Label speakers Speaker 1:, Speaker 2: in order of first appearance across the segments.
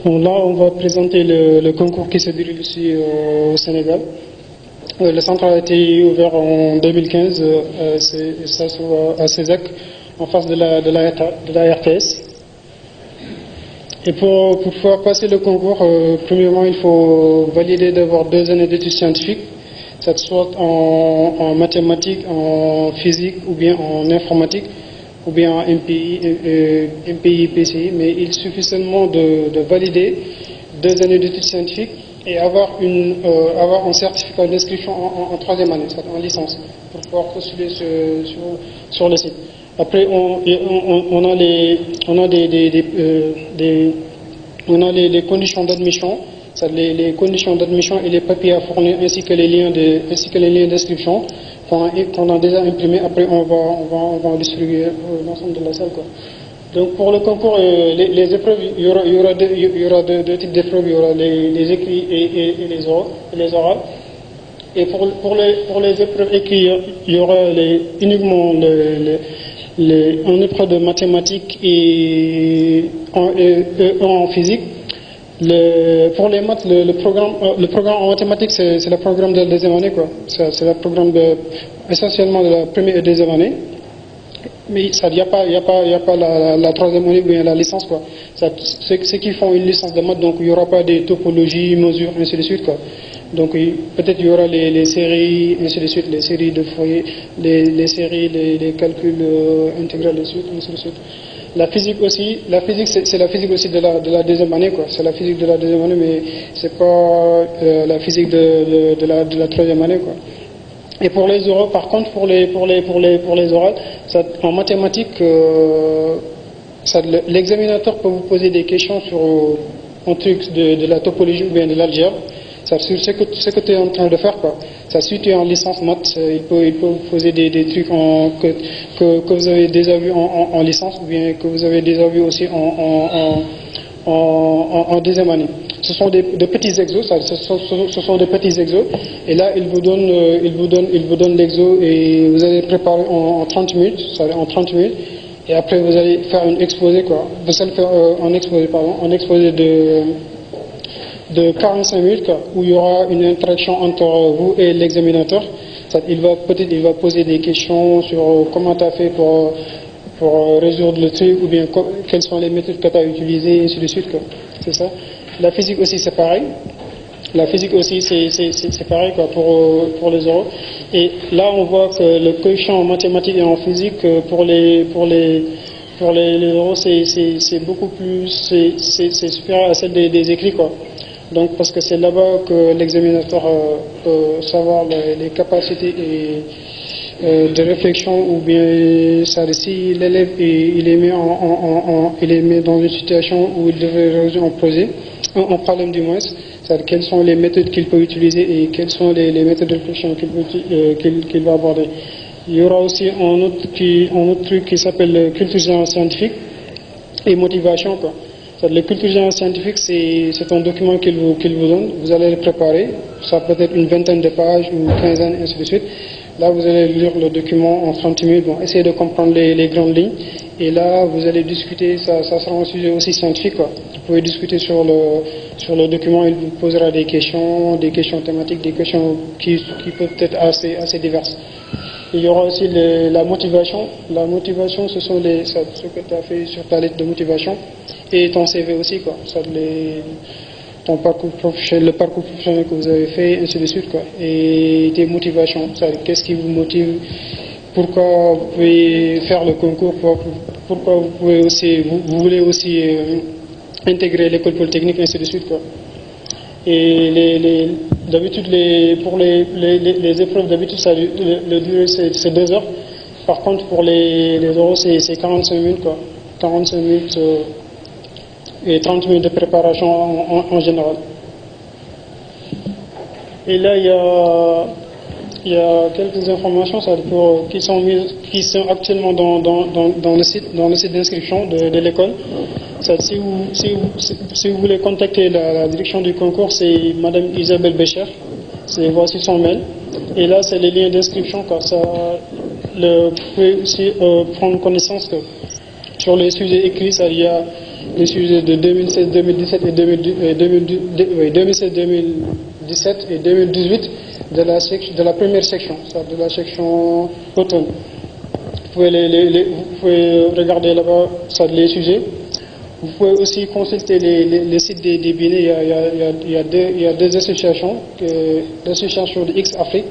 Speaker 1: Là, on va présenter le concours qui se déroule ici au Sénégal. Le centre a été ouvert en 2015, ça se trouve à Césac, en face de la RTS. Et pour pouvoir passer le concours, premièrement, il faut valider d'avoir 2 années d'études scientifiques, ça soit en mathématiques, en physique ou bien en informatique, ou bien en MPI, PCI, mais il suffit seulement de valider 2 années d'études scientifiques et avoir un certificat d'inscription en 3e année, c'est-à-dire en licence, pour pouvoir postuler sur le site. Après, on a les conditions d'admission, les conditions d'admission et les papiers à fournir, ainsi que les liens d'inscription qu'on a déjà imprimés. Après, on va en distribuer l'ensemble de la salle, quoi. Donc pour le concours, les épreuves, il y aura deux types d'épreuves, il y aura les écrits et les orales. Et pour les épreuves écrites, il y aura uniquement une épreuve de mathématiques et en physique. Pour les maths, le programme en mathématiques, c'est le programme de la 2e année, quoi. C'est le programme essentiellement de la 1re et 2e année. Mais il n'y a pas la 3e année ou bien la licence, quoi. Ceux qui font une licence de maths, donc il n'y aura pas des topologies, mesures, ainsi de suite, quoi. Donc peut-être il y aura les séries, ainsi de suite, les séries de foyer, les séries, les calculs intégrales, ainsi de suite. La physique aussi, c'est la physique aussi de la 2e année, quoi. C'est la physique de la 2e année, mais c'est pas la physique de la 3e année, quoi. Et pour les oraux, par contre, pour les oraux, en mathématiques, l'examinateur peut vous poser des questions sur un truc de la topologie ou bien de l'algèbre. Sur ce que tu es en train de faire, quoi. Si tu es en licence maths, il peut vous poser des trucs que vous avez déjà vu en licence, ou bien que vous avez déjà vu aussi en 2e année. Ce sont des petits exos, ce sont des petits exos, et là il vous donne l'exo et vous allez préparer en 30 minutes, et après vous allez faire un exposé, quoi. Vous allez faire un exposé de 45 minutes, quoi, où il y aura une interaction entre vous et l'examinateur. Il va poser des questions sur comment tu as fait pour résoudre le truc, ou bien quelles sont les méthodes que tu as utilisées, et ainsi de suite, quoi. C'est ça. La physique aussi, c'est pareil. C'est pareil, quoi, pour les oraux. Et là, on voit que le coefficient en mathématiques et en physique, pour les oraux, c'est beaucoup plus, c'est supérieur à celle des écrits, quoi. Donc, parce que c'est là-bas que l'examinateur peut savoir les capacités de réflexion, ou bien si l'élève il est mis dans une situation où il devrait résoudre un problème du moins, c'est-à-dire quelles sont les méthodes qu'il peut utiliser et quelles sont les méthodes de réflexion qu'il va aborder. Il y aura aussi un autre truc qui s'appelle culture générale scientifique et motivation, quoi. La culture générale scientifique, c'est un document qu'il vous donne, vous allez le préparer, ça peut être une 20aine de pages, une 15aine, ainsi de suite. Là, vous allez lire le document en 30 minutes, essayez de comprendre les grandes lignes, et là, vous allez discuter, ça sera un sujet aussi scientifique, quoi. Vous pouvez discuter sur le document, il vous posera des questions thématiques, des questions qui peuvent être assez diverses. Il y aura aussi la motivation. La motivation, ce sont ce que tu as fait sur ta lettre de motivation, et ton CV aussi, quoi. Ton parcours professionnel, le parcours professionnel que vous avez fait, ainsi de suite, quoi. Et tes motivations, qu'est-ce qui vous motive, pourquoi vous pouvez faire le concours, pourquoi vous voulez aussi intégrer l'école polytechnique, ainsi de suite, quoi. Et d'habitude, pour les épreuves, d'habitude, le durée c'est 2 heures. Par contre, pour les oraux, c'est 45 minutes, quoi. 45 minutes et 30 minutes de préparation en général. Et là, il y a quelques informations qui sont actuellement dans le site d'inscription de l'école. Si vous voulez contacter la direction du concours, c'est Madame Isabelle Bécher. Voici son mail. Et là, c'est les liens d'inscription, car vous pouvez aussi prendre connaissance que sur les sujets écrits, il y les sujets de 2016-2017 et 2016-2017 et 2018 de la première section, c'est-à-dire de la section automne. Vous pouvez regarder là-bas les sujets. Vous pouvez aussi consulter les sites des BINE. Il y a deux associations, l'association de X-Afrique,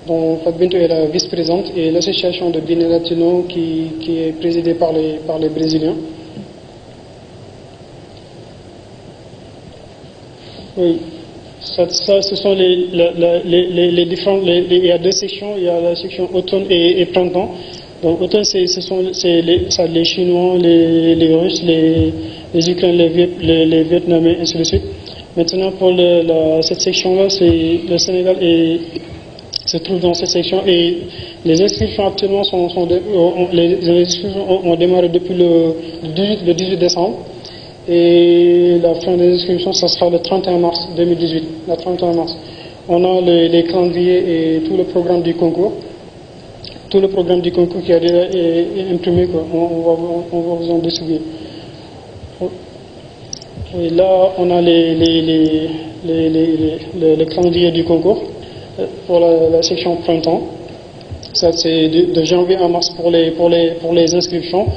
Speaker 1: dont Fabinto est la vice-présidente, et l'association de BINE Latino qui est présidée par les Brésiliens. Oui, ce sont les différentes. Il y a deux sections, il y a la section automne et printemps. Donc automne, ce sont les Chinois, les Russes, les Ukrainiens, les Vietnamiens, et ainsi de suite. Maintenant, pour cette section-là, le Sénégal se trouve dans cette section et les inscriptions actuellement les inscriptions ont démarré depuis le 18 décembre. Et la fin des inscriptions, ça sera le 31 mars 2018. Le 31 mars. On a les calendriers et tout le programme du concours. Tout le programme du concours qui a déjà été imprimé, quoi. On va vous en distribuer. Et là, on a le calendrier du concours pour la section printemps. Ça, c'est de janvier à mars pour les inscriptions.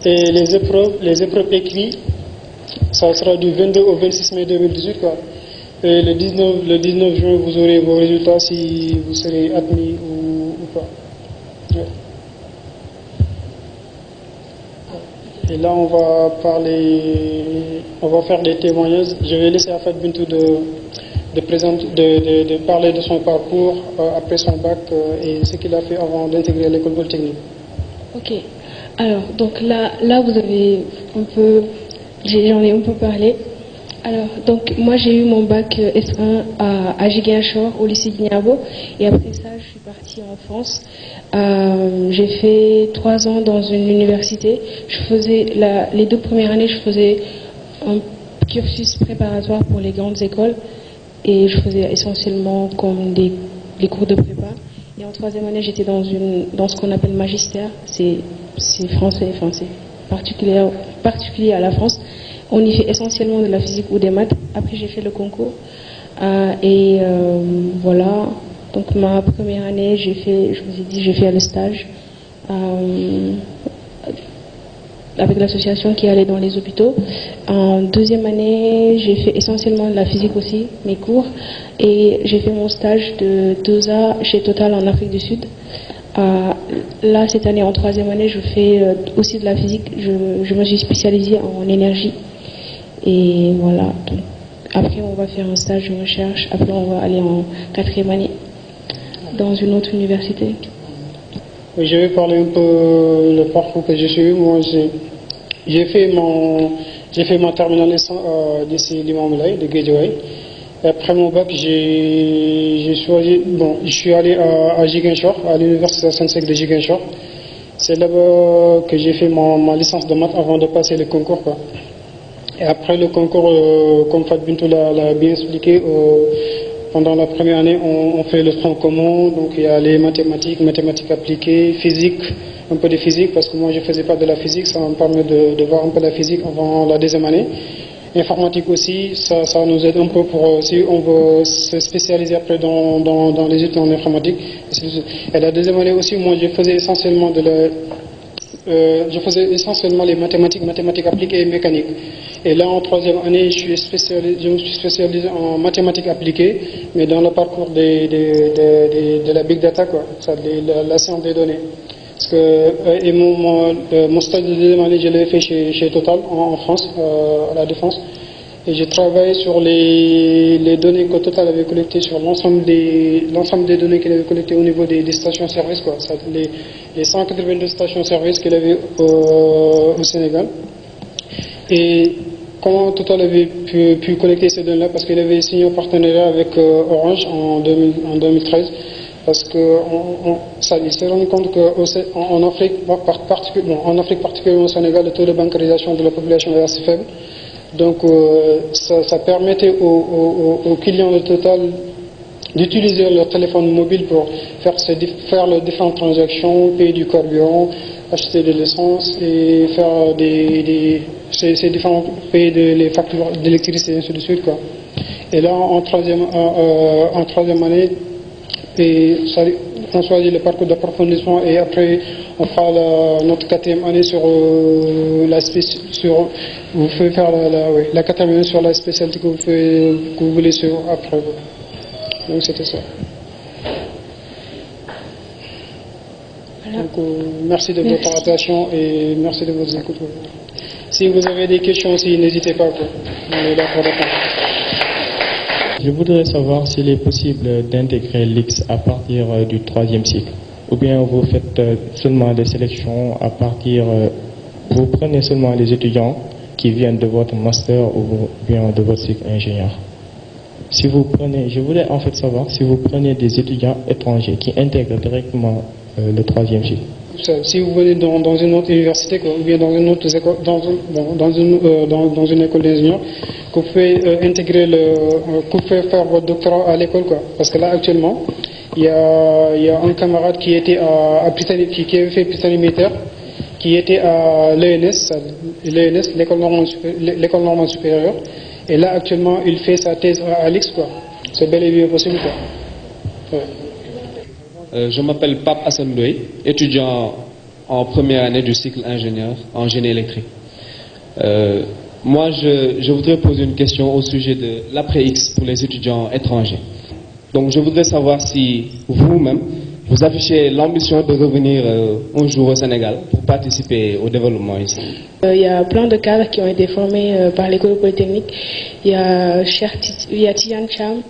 Speaker 1: Et les épreuves écrites, ça sera du 22 au 26 mai 2018, quoi. Et le 19 juin, vous aurez vos résultats si vous serez admis ou pas. Ouais. Et là, on va faire des témoignages. Je vais laisser Afat Bintou de parler de son parcours après son bac et ce qu'il a fait avant d'intégrer l'école polytechnique.
Speaker 2: Ok. Alors, donc là vous avez j'en ai un peu parlé. Alors, donc moi j'ai eu mon bac S1 à Ziguinchor au lycée d'Ignabo et après ça je suis partie en France. J'ai fait 3 ans dans une université. Je faisais les 2 premières années, je faisais un cursus préparatoire pour les grandes écoles et je faisais essentiellement comme des cours de prépa. Et en 3e année, j'étais dans ce qu'on appelle magistère. C'est français, enfin c'est particulier à la France. On y fait essentiellement de la physique ou des maths. Après, j'ai fait le concours. Voilà. Donc, ma première année, j'ai fait le stage avec l'association qui allait dans les hôpitaux. En 2e année, j'ai fait essentiellement de la physique aussi, mes cours. Et j'ai fait mon stage de 2 ans chez Total en Afrique du Sud. Là, cette année, en 3e année, je fais aussi de la physique. Je me suis spécialisée en énergie. Et voilà. Donc, après, on va faire un stage de recherche. Après, on va aller en 4e année dans une autre université.
Speaker 1: Oui, je vais parler un peu le parcours que j'ai suivi. Moi, j'ai fait ma terminale d'ici Limamoulaye, de Guédiawaye. Après mon bac, je suis allé à Ziguinchor, à l'université Saint-Sec de Ziguinchor. C'est là-bas que j'ai fait ma licence de maths avant de passer le concours, quoi. Et après le concours, comme Fat Bintou l'a bien expliqué, pendant la première année, on fait le tronc commun, donc il y a les mathématiques appliquées, physique, un peu de physique, parce que moi je ne faisais pas de la physique, ça me permet de voir un peu la physique avant la 2e année. Informatique aussi, ça nous aide un peu pour si on veut se spécialiser après dans les études en informatique. Et la 2e année aussi, moi je faisais essentiellement les mathématiques appliquées et mécaniques. Et là, en 3e année, je me suis spécialisé en mathématiques appliquées, mais dans le parcours de la big data, quoi, la science des données. Parce que mon stage de 2e année, je l'ai fait chez Total en France, à la Défense. Et j'ai travaillé sur les données que Total avait collectées sur l'ensemble des données qu'il avait collectées au niveau des stations-service, quoi. Les 182 stations-service qu'il avait au Sénégal. Et comment Total avait pu collecter ces données-là? Parce qu'il avait signé un partenariat avec Orange en 2013. Parce qu'il s'est rendu compte qu'en Afrique, particulièrement au Sénégal, le taux de bancarisation de la population est assez faible. Donc ça permettait aux clients de Total d'utiliser leur téléphone mobile pour faire les différentes transactions, payer du carburant, acheter de l'essence et faire c'est différents pays les factures d'électricité et ainsi de suite, quoi. Et là, en troisième année, on choisit le parcours d'approfondissement et après on fera notre quatrième année sur vous pouvez faire la quatrième année sur la spécialité que vous voulez sur après. Donc c'était ça. Voilà. Donc merci de votre attention et merci de votre écoute. Si vous avez des questions aussi, n'hésitez pas. On est là pour répondre.
Speaker 3: Je voudrais savoir s'il est possible d'intégrer l'X à partir du troisième cycle, ou bien vous faites seulement des sélections à partir, vous prenez seulement les étudiants qui viennent de votre master ou bien de votre cycle ingénieur. Si vous prenez, je voulais en fait savoir si vous prenez des étudiants étrangers qui intègrent directement le troisième cycle.
Speaker 1: Si vous venez dans une autre université ou bien dans une autre école, dans une école d'ingénieur, que vous pouvez intégrer que vous pouvez faire votre doctorat à l'école, quoi. Parce que là actuellement, il y a un camarade qui était à Britannique, qui avait fait Britannique militaire, qui était à l'ENS, l'école normale supérieure, et là actuellement il fait sa thèse à l'IX, quoi. C'est bel et bien possible, quoi. Ouais.
Speaker 4: Je m'appelle Pape Hassan Ndoye, étudiant en première année du cycle ingénieur en génie électrique. Moi, je voudrais poser une question au sujet de l'après-X pour les étudiants étrangers. Donc, je voudrais savoir si vous-même, vous affichez l'ambition de revenir un jour au Sénégal pour participer au développement ici.
Speaker 2: Il y a plein de cadres qui ont été formés par l'école polytechnique. Il y a Tidiane Cham,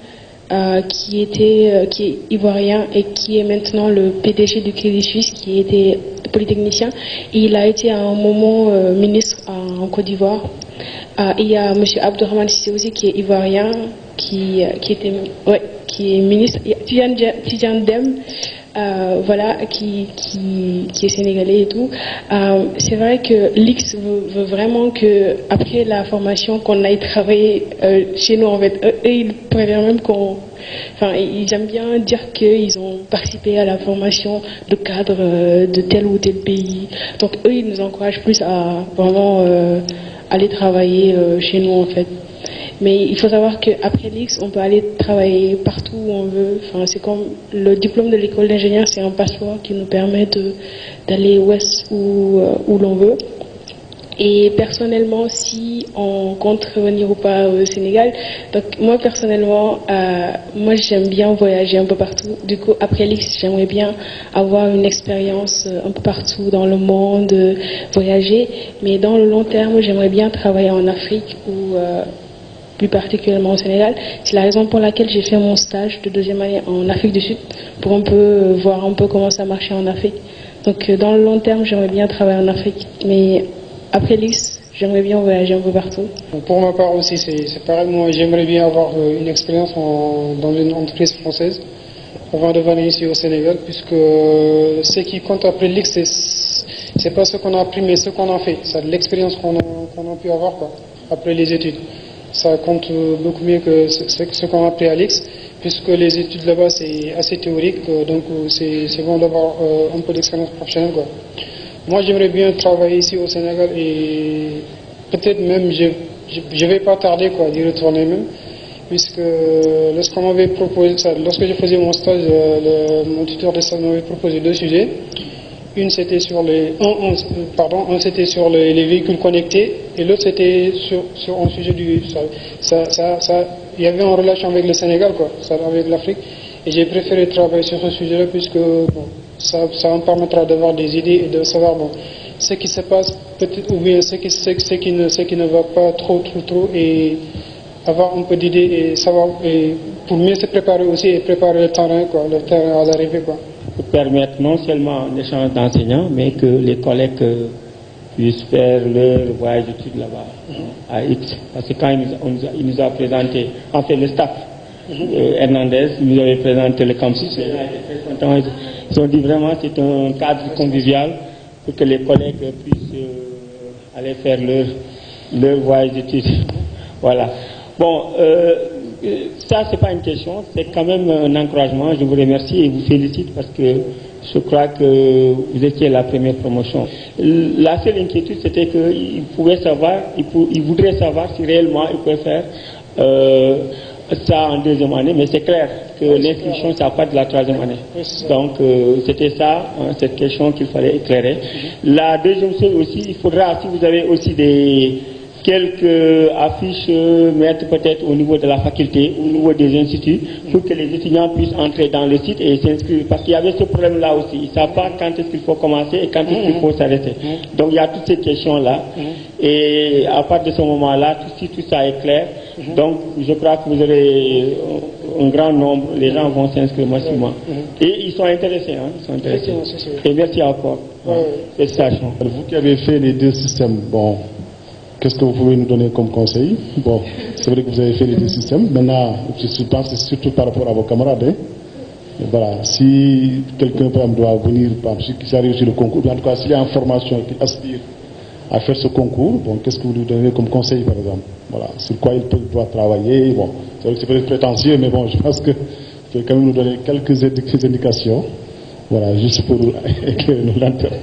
Speaker 2: qui est ivoirien et qui est maintenant le PDG du Crédit Suisse, qui était polytechnicien. Il a été à un moment ministre en Côte d'Ivoire. Il y a M. Abdourahmane Sissé aussi, qui est ivoirien, qui est ministre. Il y a Tidiane Dem, voilà, qui est sénégalais et tout. C'est vrai que l'X veut vraiment que après la formation qu'on aille travailler chez nous, en fait. Eux, ils préfèrent même ils aiment bien dire qu'ils ont participé à la formation de cadre de tel ou tel pays. Donc eux, ils nous encouragent plus à vraiment aller travailler chez nous, en fait. Mais il faut savoir qu'après l'X, on peut aller travailler partout où on veut. Enfin, c'est comme le diplôme de l'école d'ingénieur, c'est un passeport qui nous permet d'aller où l'on veut. Et personnellement, si on compte revenir ou pas au Sénégal, donc moi personnellement, moi j'aime bien voyager un peu partout. Du coup, après l'X, j'aimerais bien avoir une expérience un peu partout dans le monde, voyager. Mais dans le long terme, j'aimerais bien travailler en Afrique ou plus particulièrement au Sénégal. C'est la raison pour laquelle j'ai fait mon stage de deuxième année en Afrique du Sud, pour un peu voir un peu comment ça marchait en Afrique. Donc dans le long terme, j'aimerais bien travailler en Afrique. Mais après l'X, j'aimerais bien voyager un peu partout.
Speaker 1: Pour ma part aussi, c'est pareil. Moi, j'aimerais bien avoir une expérience dans une entreprise française avant de venir ici au Sénégal, puisque ce qui compte après l'X, c'est pas ce qu'on a appris, mais ce qu'on a fait. C'est l'expérience qu'on a pu avoir, quoi, après les études. Ça compte beaucoup mieux que ce qu'on a appris à l'X, puisque les études là-bas c'est assez théorique, donc c'est bon d'avoir un peu d'expérience professionnelle, quoi. Moi j'aimerais bien travailler ici au Sénégal et peut-être même je vais pas tarder, quoi, d'y retourner même, puisque lorsqu'on m'avait proposé ça, lorsque je faisais mon stage, mon tuteur de stage m'avait proposé deux sujets. Une c'était sur c'était sur les véhicules connectés et l'autre c'était sur un sujet il y avait en relation avec le Sénégal, quoi, avec l'Afrique, et j'ai préféré travailler sur ce sujet-là puisque ça me permettra d'avoir des idées et de savoir ce qui se passe peut-être, ou bien ce qui ne va pas trop et avoir un peu d'idées et savoir, et pour mieux se préparer aussi et préparer le terrain à l'arrivée, quoi.
Speaker 3: Pour permettre non seulement l'échange d'enseignants, mais que les collègues puissent faire leur voyage d'études là-bas, à X. Parce que quand il nous a présenté, en fait le staff, Hernandez, il nous avait présenté le campus, les gens étaient très contents. Ils ont dit vraiment c'est un cadre convivial pour que les collègues puissent aller faire leur voyage d'études. Voilà. Bon,
Speaker 5: ça, c'est pas une question, c'est quand même un encouragement. Je vous remercie et vous félicite parce que je crois que vous étiez la première promotion. La seule inquiétude, c'était qu'il pouvait savoir, il voudrait savoir si réellement il pouvait faire ça en deuxième année, mais c'est clair que l'inscription, ça n'a pas de la troisième année. Donc, c'était ça, cette question qu'il fallait éclairer. La deuxième chose aussi, il faudra, si vous avez aussi quelques affiches mettre peut-être au niveau de la faculté, au niveau des instituts, pour que les étudiants puissent entrer dans le site et s'inscrire. Parce qu'il y avait ce problème-là aussi. Ils ne savent pas quand est-ce qu'il faut commencer et quand est-ce qu'il faut s'arrêter. Donc il y a toutes ces questions-là. Et à partir de ce moment-là, si tout ça est clair, donc je crois que vous aurez un grand nombre, les gens vont s'inscrire massivement. Et ils sont intéressés. Hein, ils sont intéressés. Et merci encore. Félicitations.
Speaker 6: Vous qui avez fait les deux systèmes, bon, qu'est-ce que vous pouvez nous donner comme conseil? Bon, c'est vrai que vous avez fait les deux systèmes. Maintenant, je pense que c'est surtout par rapport à vos camarades. Hein. Voilà, si quelqu'un doit venir, par exemple, qui arrive sur le concours, en tout cas, s'il y a une formation qui aspire à faire ce concours, bon, qu'est-ce que vous lui donnez comme conseil, par exemple? Voilà, sur quoi il doit travailler. Bon, c'est vrai que c'est peut-être prétentieux, mais bon, je pense que vous pouvez quand même nous donner quelques indications. Voilà, juste pour éclairer nos lanternes.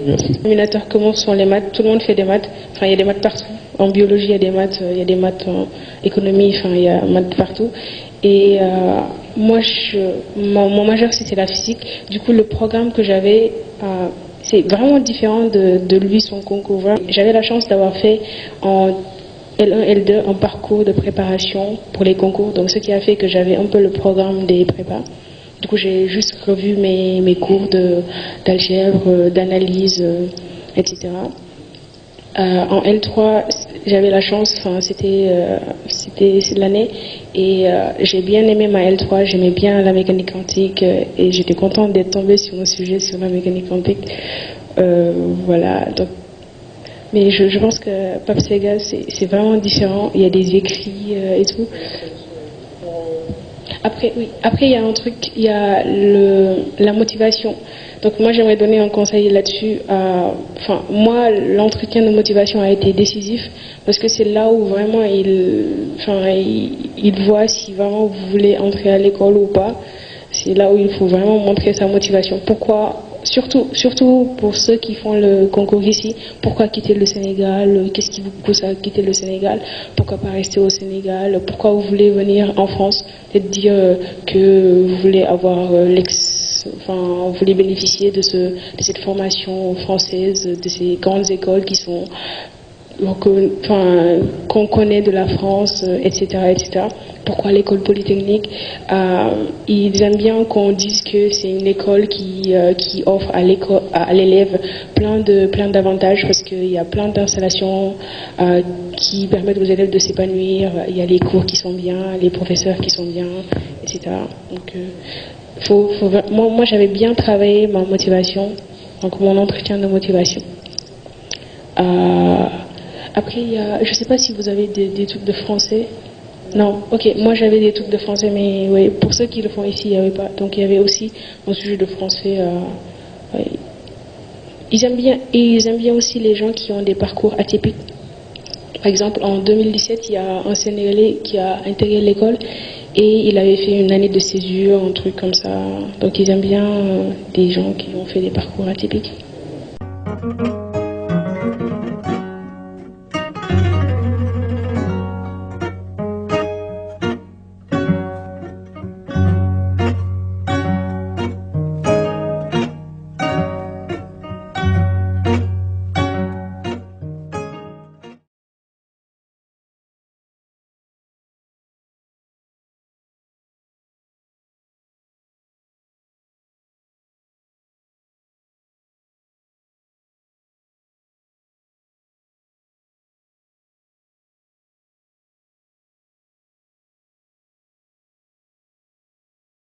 Speaker 6: Merci.
Speaker 2: Dénominateur commun sont les maths. Tout le monde fait des maths. Enfin, il y a des maths partout. En biologie, il y a des maths. Il y a des maths en économie. Enfin, il y a maths partout. Et moi, mon majeur, c'était la physique. Du coup, le programme que j'avais, c'est vraiment différent de lui, son concours. J'avais la chance d'avoir fait en L1, L2 un parcours de préparation pour les concours. Donc, ce qui a fait que j'avais un peu le programme des prépas. Du coup, j'ai juste revu mes cours d'algèbre, d'analyse, etc. En L3, j'avais la chance, enfin, c'était l'année, et j'ai bien aimé ma L3, j'aimais bien la mécanique quantique, et j'étais contente d'être tombée sur un sujet sur la mécanique quantique. Voilà, donc. Mais je pense que Paps Vegas, c'est vraiment différent, il y a des écrits et tout. Après, oui. Après, il y a un truc, il y a la motivation. Donc, moi, j'aimerais donner un conseil là-dessus. Enfin, moi, l'entretien de motivation a été décisif parce que c'est là où vraiment il voit si vraiment vous voulez entrer à l'école ou pas. C'est là où il faut vraiment montrer sa motivation. Pourquoi? Surtout pour ceux qui font le concours ici, pourquoi quitter le Sénégal? Qu'est-ce qui vous pousse à quitter le Sénégal? Pourquoi pas rester au Sénégal? Pourquoi vous voulez venir en France? Peut-être dire que vous voulez avoir vous voulez bénéficier de cette formation française, de ces grandes écoles qui sont qu'on connaît de la France, etc., etc. Pourquoi l'école polytechnique? Ils aiment bien qu'on dise que c'est une école qui offre à l'élève plein d'avantages parce qu'il y a plein d'installations qui permettent aux élèves de s'épanouir. Il y a les cours qui sont bien, les professeurs qui sont bien, etc. Donc, moi, j'avais bien travaillé ma motivation, donc mon entretien de motivation. Après, je ne sais pas si vous avez des trucs de français. Non, ok, moi j'avais des trucs de français, mais ouais, pour ceux qui le font ici, il n'y avait pas. Donc il y avait aussi un sujet de français. Ouais. Ils aiment bien aussi les gens qui ont des parcours atypiques. Par exemple, en 2017, il y a un Sénégalais qui a intégré l'école et il avait fait une année de césure, un truc comme ça. Donc ils aiment bien des gens qui ont fait des parcours atypiques.